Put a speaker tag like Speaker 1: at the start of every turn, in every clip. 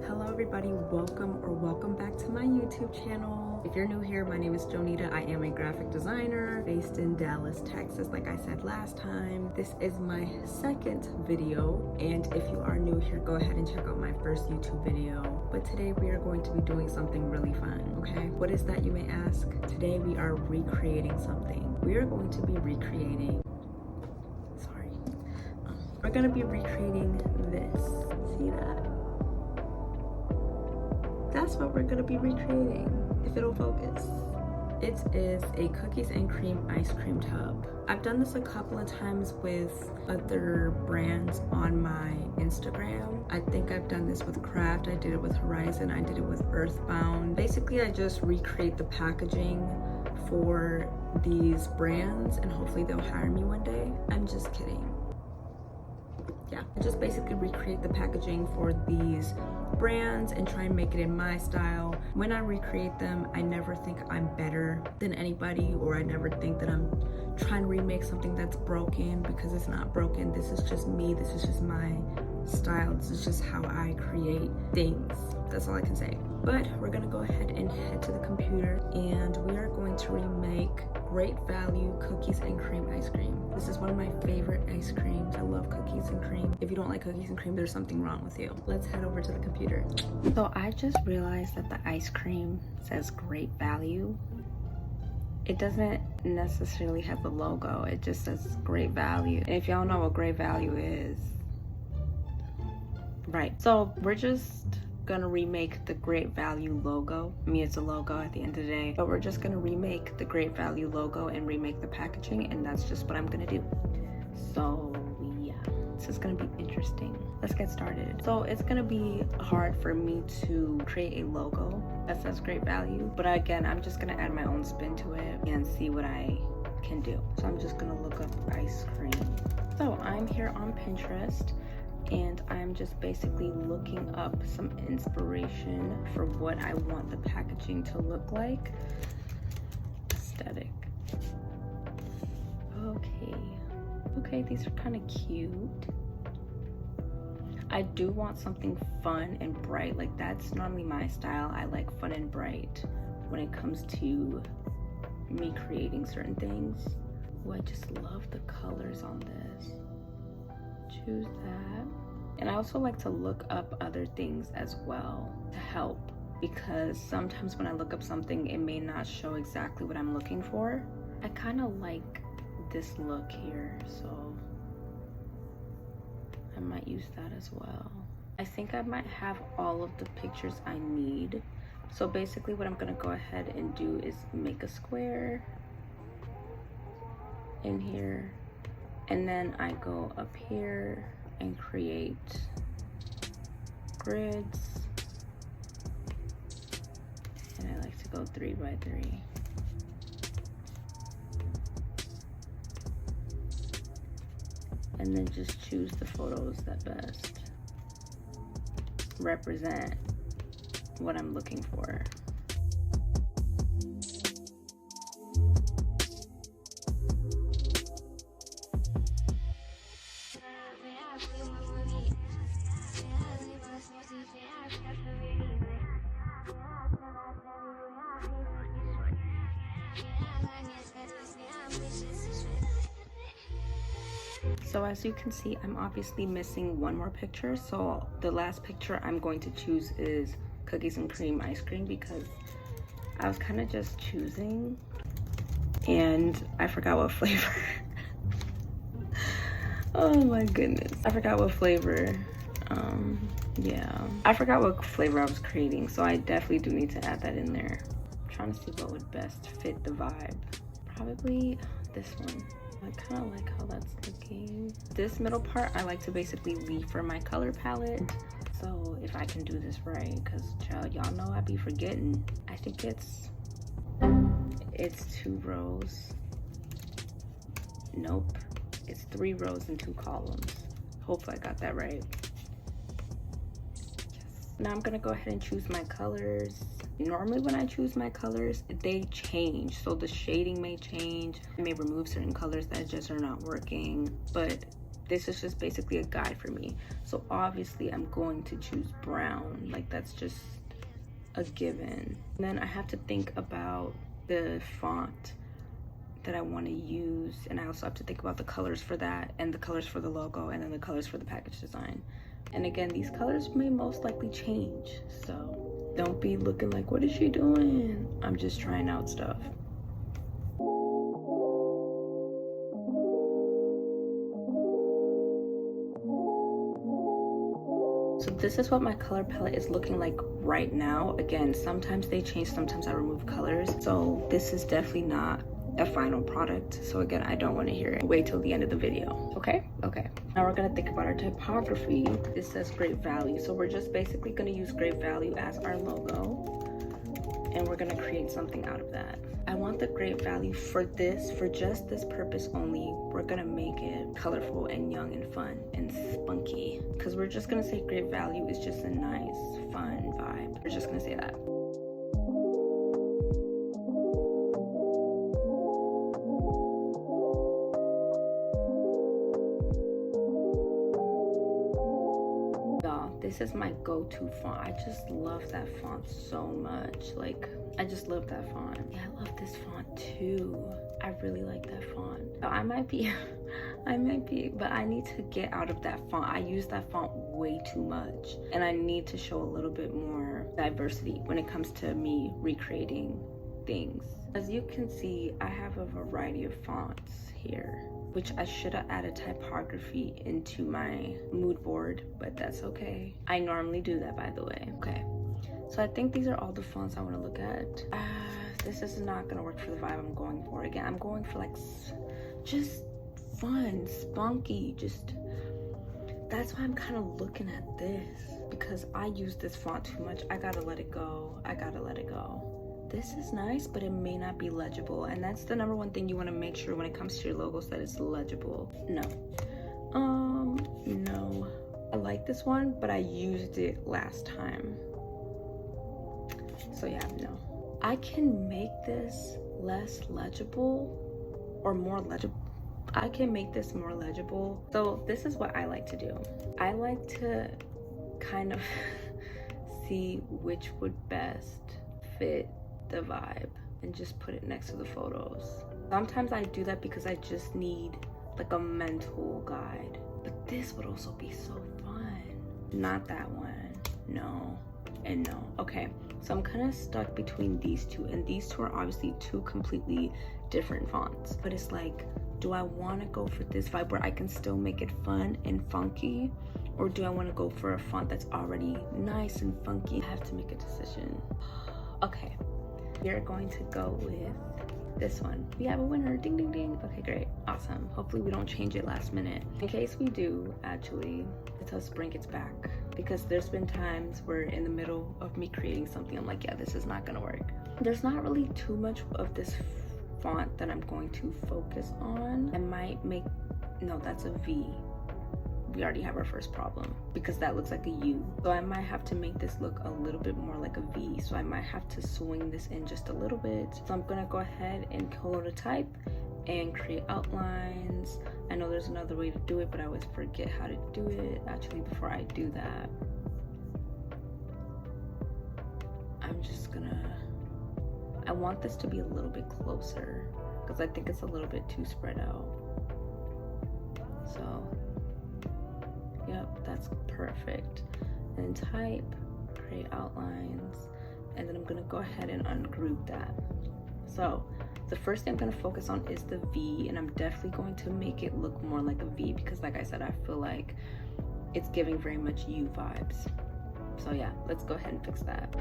Speaker 1: Hello everybody, welcome back to my YouTube channel. If you're new here, my name is Jonita. I am a graphic designer based in Dallas, Texas, like I said last time. This is my second video, and if you are new here, go ahead and check out my first YouTube video. But today we are going to be doing something really fun, okay? What is that, you may ask? Today we are recreating something. We are going to be recreating, we're gonna be recreating this. See that? That's what we're gonna be recreating, if it'll focus. It is a cookies and cream ice cream tub. I've done this a couple of times with other brands on my Instagram. I think I've done this with Craft, I did it with Horizon, I did it with Earthbound. Basically, I just recreate the packaging for these brands and hopefully they'll hire me one day. I'm just kidding. Yeah, I just basically recreate the packaging for these brands and try and make it in my style. When I recreate them, I never think I'm better than anybody, or I never think that I'm trying to remake something that's broken, because it's not broken. This is just me, this is just my style, this is just how I create things. That's all I can say. But we're gonna go ahead and head to the computer and we are going to remake great value cookies and cream ice cream. This is one of my favorite ice creams. I love cookies and cream. If you don't like cookies and cream, there's something wrong with you. Let's head over to the computer. So I just realized that the ice cream says great value. It doesn't necessarily have the logo, it just says great value. And if y'all know what great value is, right. So we're just gonna remake the great value logo. I mean, it's a logo at the end of the day, but we're just gonna remake the great value logo and remake the packaging, and that's just what I'm gonna do. So yeah, this is gonna be interesting. Let's get started. So it's gonna be hard for me to create a logo that says great value, but again, I'm just gonna add my own spin to it and see what I can do. So I'm just gonna look up ice cream. So I'm here on Pinterest, and I'm just basically looking up some inspiration for what I want the packaging to look like. Aesthetic. Okay, these are kind of cute. I do want something fun and bright. Like, that's normally my style. I like fun and bright when it comes to me creating certain things. Oh, I just love the colors on this. Choose that. And I also like to look up other things as well to help, because sometimes when I look up something, it may not show exactly what I'm looking for. I kind of like this look here, so I might use that as well. I think I might have all of the pictures I need. So basically what I'm gonna go ahead and do is make a square in here, and then I go up here and create grids, and I like to go 3 by 3. And then just choose the photos that best represent what I'm looking for. So as you can see, I'm obviously missing one more picture. So the last picture I'm going to choose is cookies and cream ice cream, because I was kind of just choosing and I forgot what flavor. Oh my goodness. I forgot what flavor. Yeah. I forgot what flavor I was creating, so I definitely do need to add that in there. I'm trying to see what would best fit the vibe. Probably this one. I kind of like how that's looking. This middle part I like to basically leave for my color palette. So if I can do this right, because y'all know I be forgetting. I think it's 2 rows. Nope, it's 3 rows and 2 columns. Hopefully I got that right. Yes. Now I'm gonna go ahead and choose my colors. Normally when I choose my colors, they change. So the shading may change. I may remove certain colors that just are not working. But This is just basically a guide for me. So obviously I'm going to choose brown. Like, that's just a given. And then I have to think about the font that I want to use, and I also have to think about the colors for that, and the colors for the logo, and then the colors for the package design. And again, these colors may most likely change, so don't be looking like, what is she doing? I'm just trying out stuff. So this is what my color palette is looking like right now. Again, sometimes they change, sometimes I remove colors. So this is definitely not a final product. So again, I don't want to hear it. Wait till the end of the video. Okay. Now we're gonna think about our typography. This says Great Value. So we're just basically gonna use Great Value as our logo, and we're gonna create something out of that. I want the Great Value for just this purpose only. We're gonna make it colorful and young and fun and spunky, because we're just gonna say Great Value is just a nice, fun vibe. We're just gonna say that. This is my go-to font. I just love that font so much. Like, I just love that font. Yeah, I love this font too. I really like that font. I might be, but I need to get out of that font. I use that font way too much, and I need to show a little bit more diversity when it comes to me recreating things. As you can see, I have a variety of fonts here, which I should have added typography into my mood board, but that's okay. I normally do that, by the way. Okay, so I think these are all the fonts I want to look at. This is not gonna work for the vibe I'm going for. Again, I'm going for like just fun, spunky, just, that's why I'm kind of looking at this, because I use this font too much. I gotta let it go. This is nice, but it may not be legible, and that's the number one thing you want to make sure when it comes to your logos, that it's legible. No. I like this one, but I used it last time, so yeah, no. I can make this less legible or more legible. I can make this more legible. So this is what I like to do. I like to kind of see which would best fit the vibe and just put it next to the photos. Sometimes I do that because I just need like a mental guide, but this would also be so fun. Not that one. No and no. Okay, so I'm kind of stuck between these two, and these two are obviously two completely different fonts, but it's like, do I want to go for this vibe where I can still make it fun and funky, or do I want to go for a font that's already nice and funky? I have to make a decision. Okay, we're going to go with this one. We have a winner. Ding ding ding. Okay, great, awesome. Hopefully we don't change it last minute. In case we do, actually, let's us bring it back, because there's been times where in the middle of me creating something, I'm like, yeah, this is not gonna work. There's not really too much of this font that I'm going to focus on. I might make, no, that's a V. We already have our first problem, because that looks like a U. So I might have to make this look a little bit more like a V. So I might have to swing this in just a little bit. So I'm gonna go ahead and go to type and create outlines. I know there's another way to do it, but I always forget how to do it. Actually, before I do that, I'm just gonna, I want this to be a little bit closer, because I think it's a little bit too spread out. So yep, that's perfect. And then type, create outlines, and then I'm gonna go ahead and ungroup that. So the first thing I'm gonna focus on is the V, and I'm definitely going to make it look more like a V, because like I said, I feel like it's giving very much U vibes. So yeah, let's go ahead and fix that.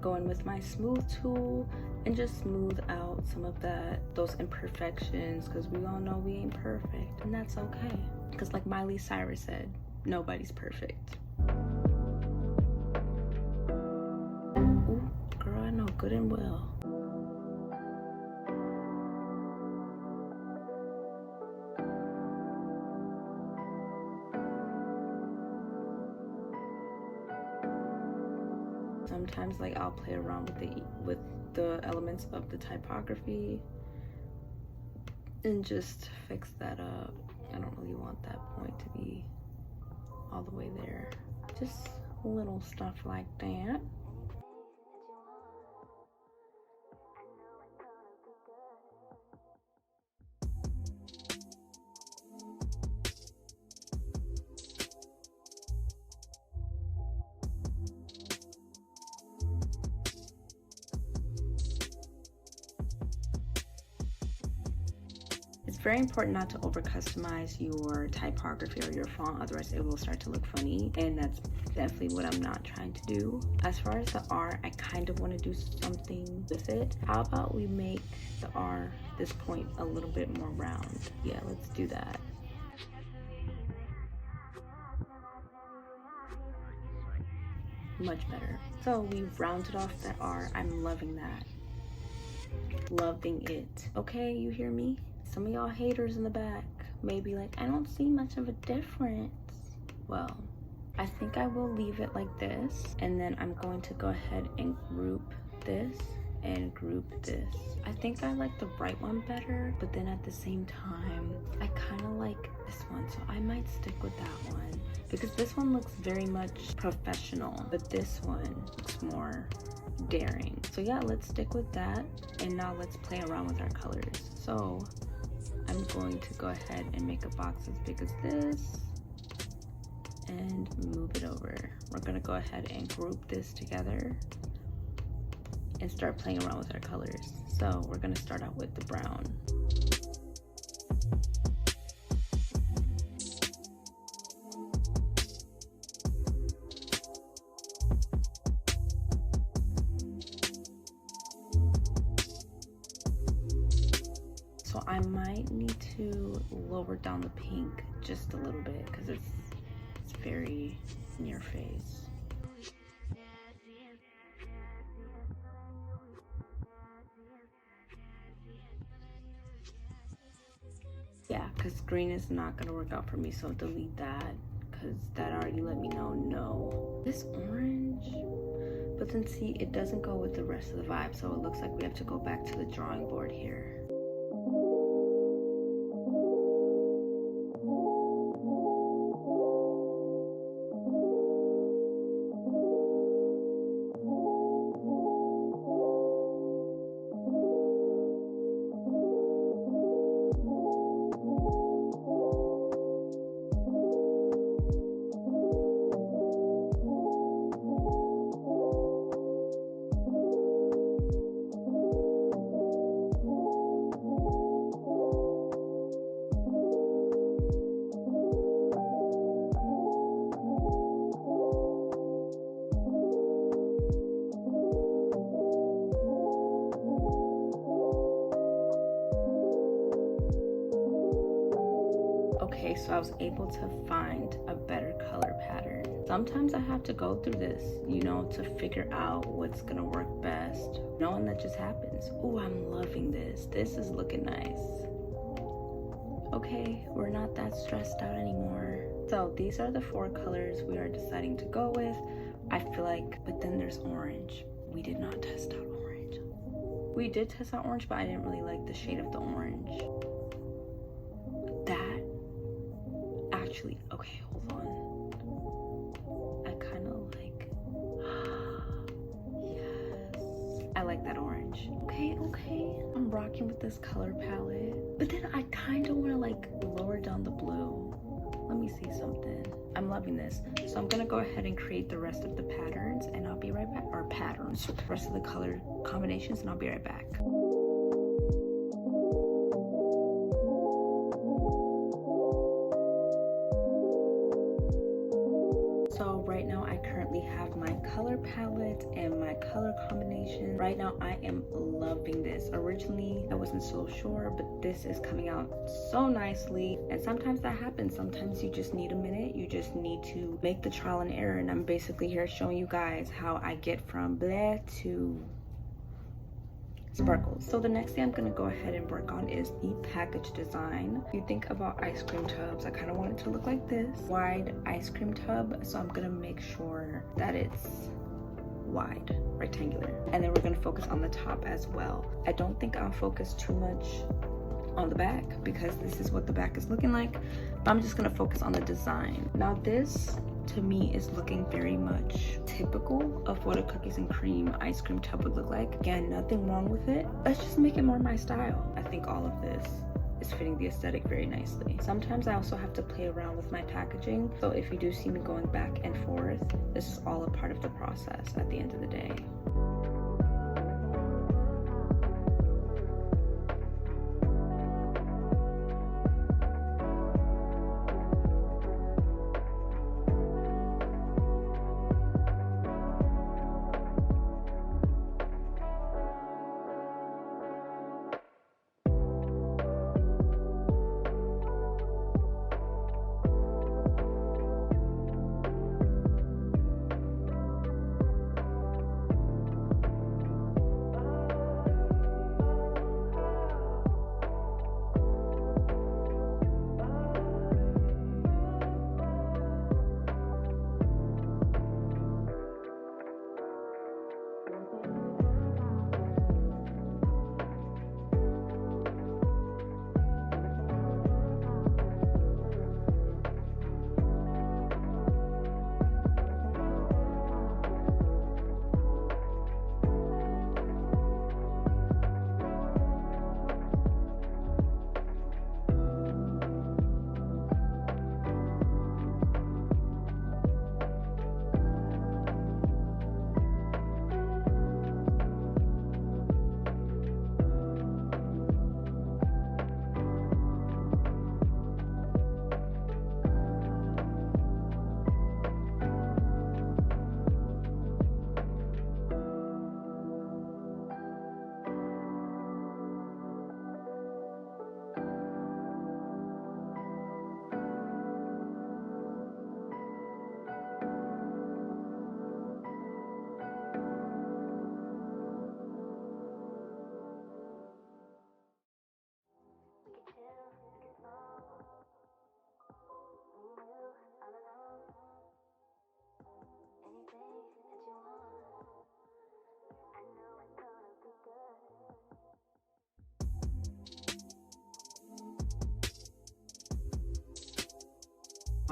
Speaker 1: Go in with my smooth tool and just smooth out some of those imperfections, because we all know we ain't perfect, and that's okay, because like Miley Cyrus said, nobody's perfect. Ooh, girl, I know good and well. Sometimes like I'll play around with the elements of the typography and just fix that up. I don't really want that point to be all the way there. Just little stuff like that. It's very important not to over customize your typography or your font, otherwise it will start to look funny, and that's definitely what I'm not trying to do. As far as the R, I kind of want to do something with it. How about we make the R, this point, a little bit more round? Yeah, let's do that. Much better. So we've rounded off the R. I'm loving that. Loving it. Okay, you hear me? Some of y'all haters in the back may be like, I don't see much of a difference. Well, I think I will leave it like this, and then I'm going to go ahead and group this and group this. I think I like the bright one better, but then at the same time, I kind of like this one, so I might stick with that one because this one looks very much professional, but this one looks more daring. So yeah, let's stick with that, and now let's play around with our colors. So I'm going to go ahead and make a box as big as this and move it over. We're gonna go ahead and group this together and start playing around with our colors. So we're gonna start out with the brown. So I might need to lower down the pink just a little bit because it's very in your face. Yeah, because green is not gonna work out for me, so delete that because that already let me know no. This orange, but then see, it doesn't go with the rest of the vibe, so it looks like we have to go back to the drawing board here. Okay, so I was able to find a better color pattern. Sometimes I have to go through this, you know, to figure out what's gonna work best. Knowing that just happens. Oh, I'm loving this. This is looking nice. Okay, we're not that stressed out anymore. So these are the 4 colors we are deciding to go with. I feel like, but then there's orange. We did not test out orange. We did test out orange, but I didn't really like the shade of the orange. That actually, okay, hold on. I kind of like, yes, I like that orange. Okay, I'm rocking with this color palette, but then I kind of want to like lower down the blue. Let me see something. I'm loving this. So I'm gonna go ahead and create the rest of the patterns, and I'll be right back. Or patterns, the rest of the color combinations, and I'll be right back. So right now I currently have my color palette and my color combination. Right now I am loving this. Originally I wasn't so sure, but this is coming out so nicely. And sometimes that happens. Sometimes you just need a minute. You just need to make the trial and error. And I'm basically here showing you guys how I get from bleh to sparkles. So the next thing I'm gonna go ahead and work on is the package design. If you think about ice cream tubs, I kind of want it to look like this wide ice cream tub. So I'm gonna make sure that it's wide, rectangular. And then we're gonna focus on the top as well. I don't think I'll focus too much on the back because this is what the back is looking like, but I'm just gonna focus on the design. Now this to me is looking very much typical of what a cookies and cream ice cream tub would look like. Again, nothing wrong with it. Let's just make it more my style. I think all of this is fitting the aesthetic very nicely. Sometimes I also have to play around with my packaging, so if you do see me going back and forth, this is all a part of the process at the end of the day.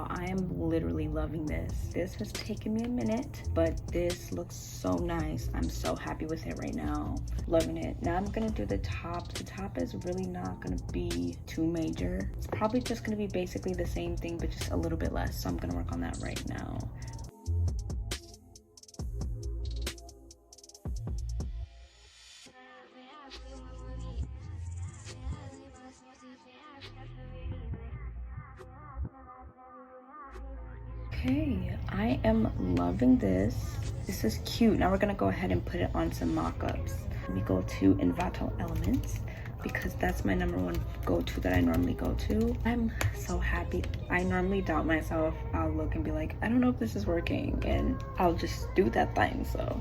Speaker 1: I am literally loving this. This has taken me a minute, but this looks so nice. I'm so happy with it right now. Loving it. Now I'm gonna do the top. The top is really not gonna be too major. It's probably just gonna be basically the same thing, but just a little bit less. So I'm gonna work on that right now. Okay, I am loving this. This is cute. Now we're gonna go ahead and put it on some mock-ups. We go to Envato Elements because that's my #1 go-to that I normally go to. I'm so happy. I normally doubt myself. I'll look and be like, I don't know if this is working, and I'll just do that thing, so.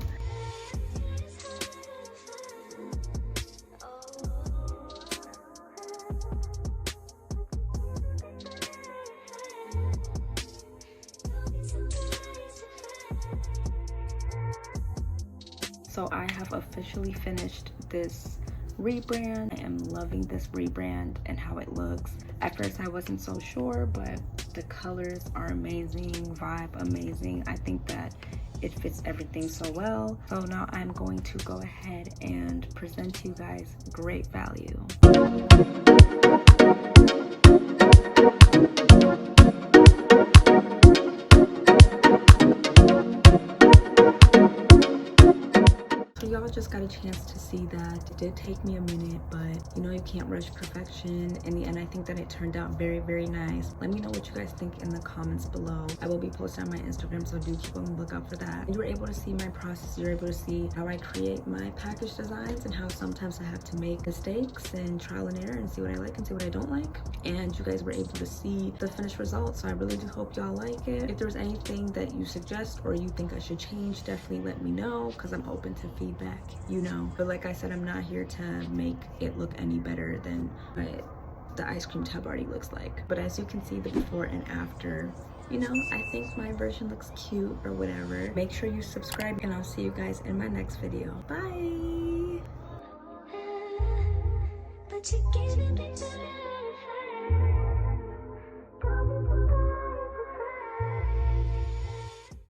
Speaker 1: So I have officially finished this rebrand. I am loving this rebrand and how it looks. At first I wasn't so sure, but the colors are amazing, vibe amazing. I think that it fits everything so well. So now I'm going to go ahead and present to you guys great value. Y'all just got a chance to see that. It did take me a minute, but you know you can't rush perfection. In the end, I think that it turned out very, very nice. Let me know what you guys think in the comments below. I will be posting on my Instagram, so do keep on the lookout for that. You were able to see my process. You're able to see how I create my package designs and how sometimes I have to make mistakes and trial and error and see what I like and see what I don't like. And you guys were able to see the finished result, so I really do hope y'all like it. If there's anything that you suggest or you think I should change, definitely let me know because I'm open to feedback, you know. But like I said, I'm not here to make it look any better than what the ice cream tub already looks like. But as you can see, the before and after you know, I think my version looks cute or whatever. Make sure you subscribe and I'll see you guys in my next video. Bye. But you're giving me to